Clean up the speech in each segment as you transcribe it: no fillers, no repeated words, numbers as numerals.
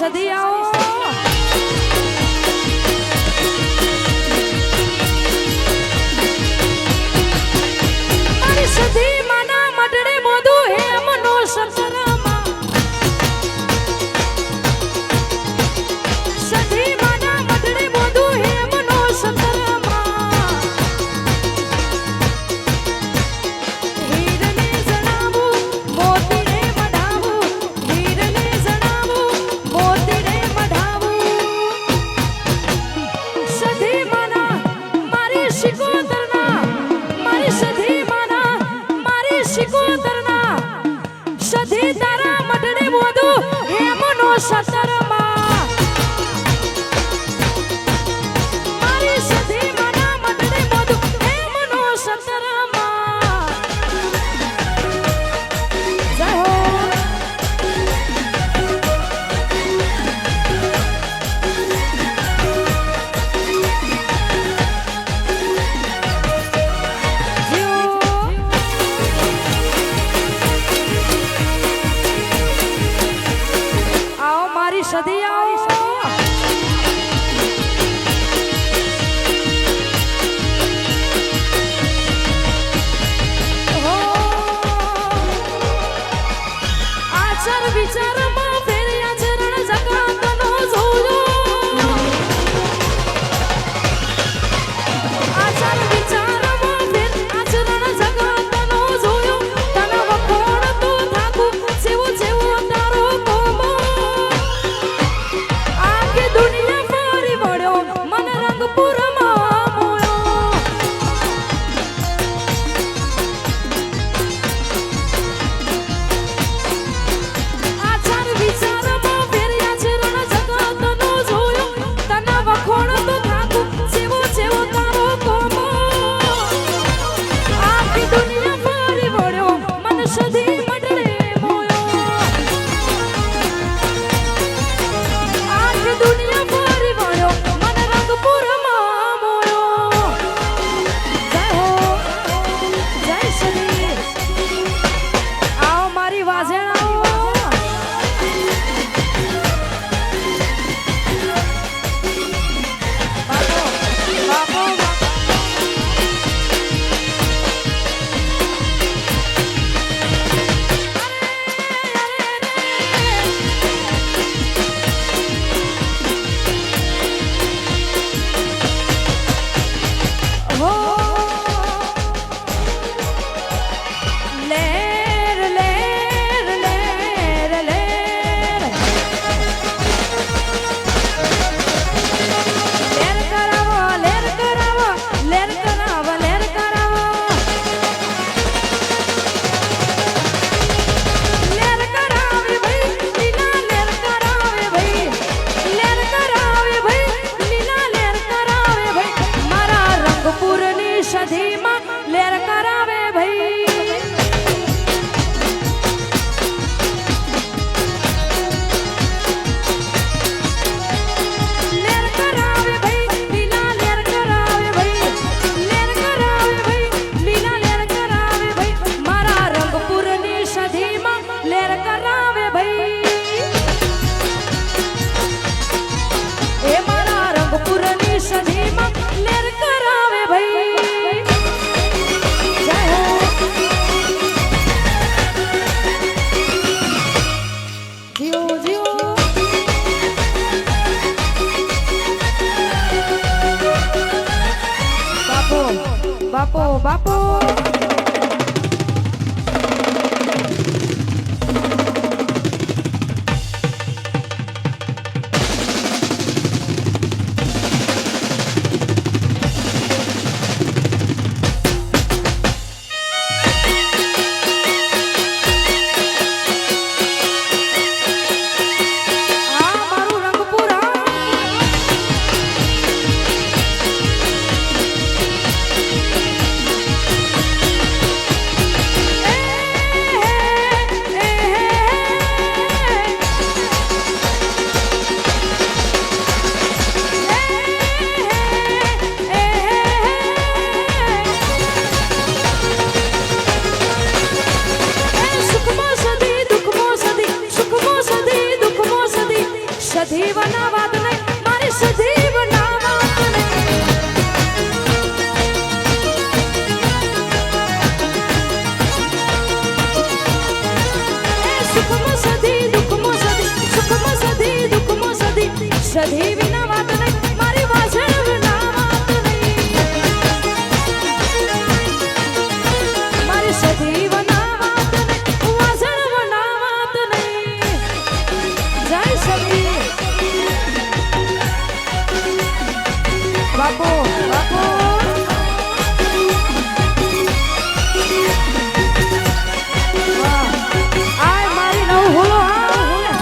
સદિયાઓ મારી સદી માના મડડે મોદુ હે મનો સતરામાં સદી માના મડડે મોદુ હે મનો સતરામાં હીરને જણાવું મોતીને મઢાવું હીરને જણાવું મોતીને મઢાવું સદી માના મારી શિકોતરના મારી સદી માના મારી શિકોતરના સદી તારા મઢડે મોદુ હે મનો સતરામાં મારી સદી માના મઢડે મોદુ હે મનો સતરામાં જય હો આવો મારી સદી આવો હો આચાર વિચારમાં ફેર્યા ચરણ જગતનો જોયો આચાર વિચારમાં ફેર્યા ચરણ જગતનો જોયો તન વખોડ તો થાકું જેવો જેવો તારો કોમો આખી દુનિયા ફરી વળ્યો મન રંગપુરમાં મોયો આચાર વિચારમાં ફેર્યા ચરણ જગતનો જોયો તન વખોડ તો થાકું જેવો જેવો તારો કોમો આખી દુનિયા ફરી વળ્યો મન સદી મડડે મોયો આખી દુનિયા ફરી વળ્યો મન રંગપુરમાં મોયો જય હો જય સદી આવો મારી વાજણાઓ બાપો બાપો હો લેર લેર લેર લેર લેર કરાવો લેર કરાવો લેર કરાવો લેર કરાવો લેર કરાવે ભાઈ લીલા લેર કરાવે ભાઈ લેર કરાવે ભાઈ લીલા લેર કરાવે ભાઈ મારા રંગપુરની સદીમાં લેર કરાવે ભાઈ લેર કરાવે ભાઈ લીલા લેર કરાવે ભાઈ લેર કરાવે ભાઈ લીલા લેર કરાવે ભાઈ મારા રંગપુરની સદીમાં લેર કરાવે ભાઈ એ મારા રંગપુરની સદીમાં લેર કરાવે ભાઈ જય હો જીઓ જીઓ બાપો બાપો બાપો આ મારું રંગપુરા સુખમાં સધી દુઃખમાં સધી સુખમાં સધી દુઃખમાં સધી સધી વિના વાત નહીં મારી વાસણ વિના વાત નહીં મારી સધી વિના વાત નહીં વાસણ વિના વાત નહીં જય સધી બાપુ બાપુ આય મારી નવ હોલો હા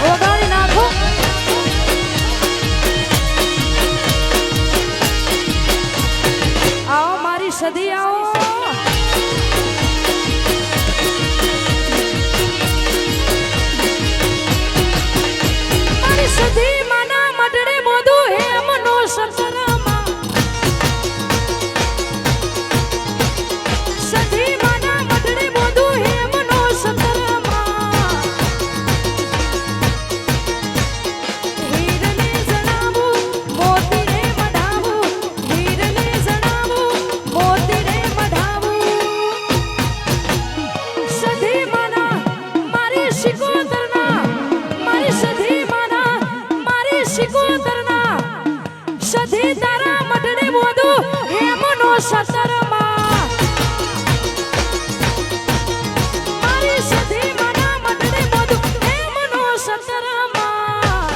ઓગાળી નાખો. આવો મારી સદી આવો. મારી સદી માના મઢડે મોદું હેમનો સતરામાં. સદી માના મઢડે મોદું હેમનો સતરામાં. હીરને જણાવું મોતીને મઢાવું. હીરને જણાવું મોતીને મઢાવું. સદી માના મારી શિકોતરના. મારી સદી માના મારી શિકોતરના. સદી તારા મઢડે મોદું હેમનો સતરામાં. મારી સદી માના મઢડે મોદું હેમનો સતરામાં.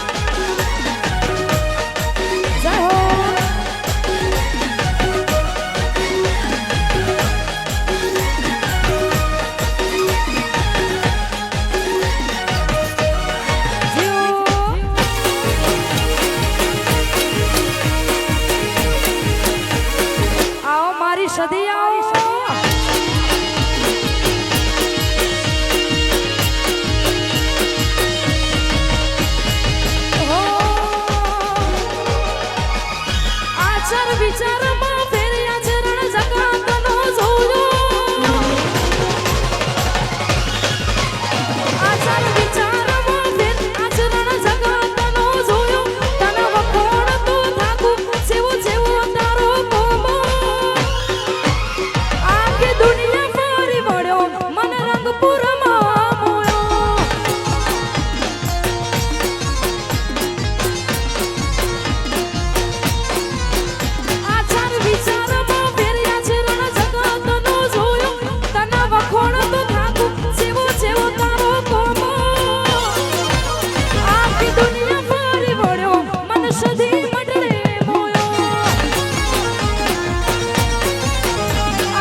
જય હો. આવો મારી સદી આવો. હો. આચાર વિચારમાં ફેર્યા ચરણ જગતનો જોયો. આચાર વિચારમાં ફેર્યા ચરણ જગતનો જોયો. તન વખોણ તો થાકું જેવો જેવો તારો કોમો. આખી દુનિયા ફરી વળ્યો મન રંગપુરમાં મોયો. આચાર વિચારમાં ફેર્યા ચરણ જગતનો જોયો. તન વખોણ તો થાકું જેવો જેવો તારો કોમો. આખી દુનિયા ફરી વળ્યો મન સદી મઢડે મોયો.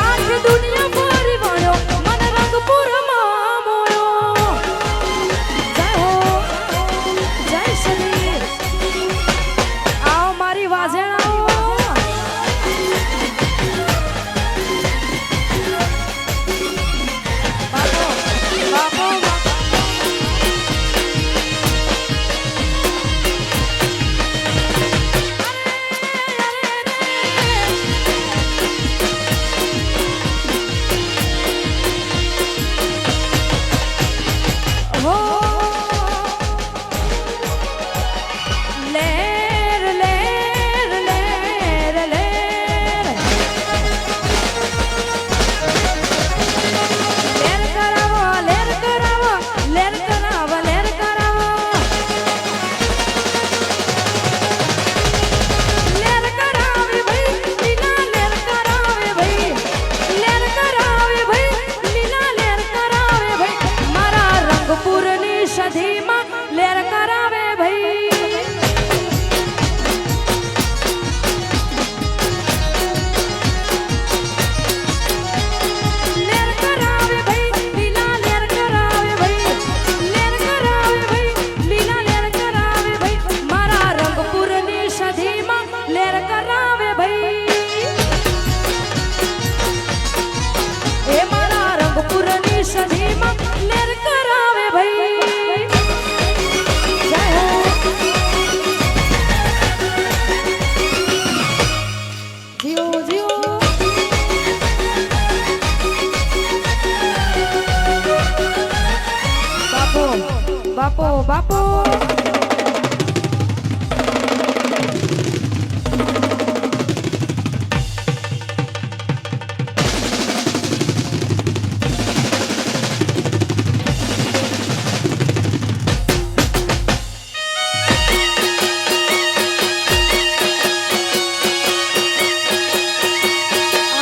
આખી દુનિયા ફરી વળ્યો મન રંગપુરમાં મોયો. જય હો જય સદી. આવો મારી વાજણાઓ. બાપો બાપો હો. લેર લેર લેર લેર. લેર કરાવો લેર કરાવો લેર કરાવો લેર કરાવો. લેર કરાવે ભાઈ લીલા લેર કરાવે ભાઈ. લેર કરાવે ભાઈ લીલા લેર કરાવે ભાઈ. મારા રંગપુરની સદીમાં લેર કરાવે ભાઈ. લેર કરાવે ભાઈ લીલા લેર કરાવે ભાઈ. લેર કરાવે ભાઈ લીલા લેર કરાવે ભાઈ. મારા રંગપુરની સદીમાં લેર કરાવે ભાઈ. એ મારા રંગપુરની સદીમાં લેર કરાવે ભાઈ. જય હો. જીઓ જીઓ. બાપો બાપો બાપો.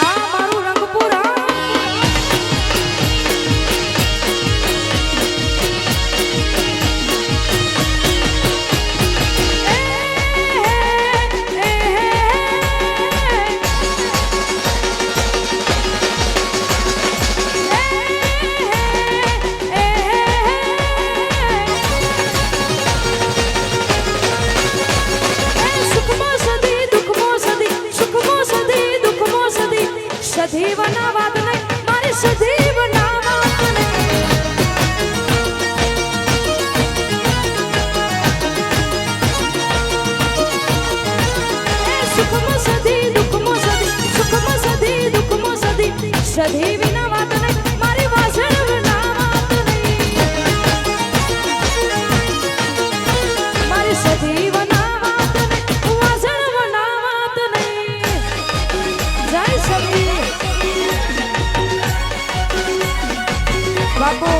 આ મારું રંગપુર. બાબુ